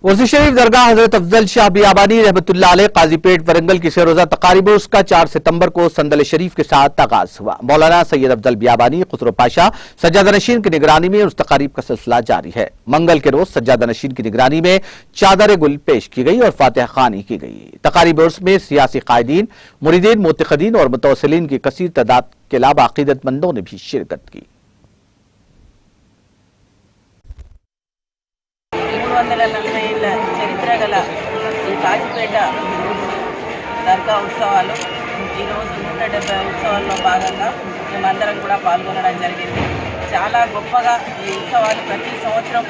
उर्स शरीफ दरगाह हजरत अफजल शाह बियाबानी रहमतुल्लाह अलैह काजीपेट वरंगल की रोजा तकारीब उसका 4 सितंबर को संदल शरीफ के साथ आगाज हुआ। मौलाना सैयद अफजल बियाबानी खुसरो पाशा सज्जादा नशीन की निगरानी में उस तकारीब का सिलसिला जारी है। मंगल के रोज सज्जादा नशीन की निगरानी में चादर गुल पेश की गई और फातिहा खानी की गई। तकारीब उर्स में सियासी कायदीन, मुरीदीन, मोतकदीन और मुतवस्सिलीन की कसीर तादाद के अलावा अकीदतमंदों ने भी शिरकत की। 340 ఏళ్ల చరిత్ర గల ఈ కాజీపేట దర్గా ఉత్సవాలు ఈరోజు 170 ఉత్సవాల్లో భాగంగా మేమందరం కూడా పాల్గొనడం జరిగింది। చాలా గొప్పగా ఈ ఉత్సవాలు ప్రతి సంవత్సరం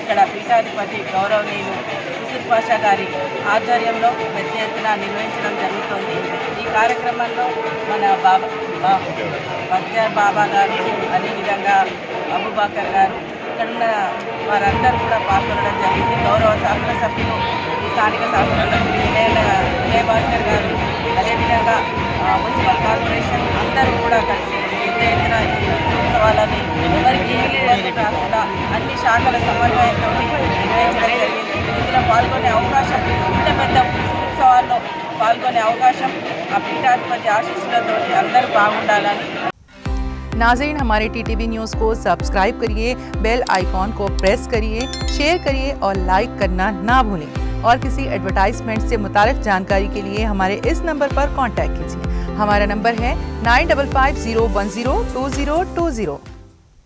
ఇక్కడ పీఠాధిపతి గౌరవనీయులు యూసుఫ్ పాషా గారి ఆధ్వర్యంలో పెద్ద ఎత్తున నిర్వహించడం జరుగుతుంది। ఈ కార్యక్రమంలో మన బక్తియార్ బాబా గారు, అదేవిధంగా అబూబకర్ గారు, ఇక్కడున్న వారందరూ కూడా పాల్గొనడం జరిగింది। గౌరవ శాసనసభ్యులు, స్థానిక శాసనసభ్యులు వినయ్ భాస్కర్ గారు, అదేవిధంగా మున్సిపల్ కార్పొరేషన్ అందరూ కూడా కలిసి పెద్ద ఎత్తున ఈ ఉత్సవాలని ఎవరికి ఏ ఇబ్బంది కాకుండా అన్ని శాఖల సమన్వయంతో నిర్వహించడం జరిగింది। ఇందులో పాల్గొనే అవకాశం, ఇంత పెద్ద ఉత్సవాల్లో పాల్గొనే అవకాశం ఆ పీఠాధిపతి ఆశీస్సులతో అందరూ బాగుండాలని। नाज़रीन, हमारे TTV न्यूज़ को सब्सक्राइब करिए, बेल आइकॉन को प्रेस करिए, शेयर करिए और लाइक करना ना भूलें। और किसी एडवर्टाइजमेंट से मुताल्लिक़ जानकारी के लिए हमारे इस नंबर पर कांटेक्ट कीजिए। हमारा नंबर है 9550102020।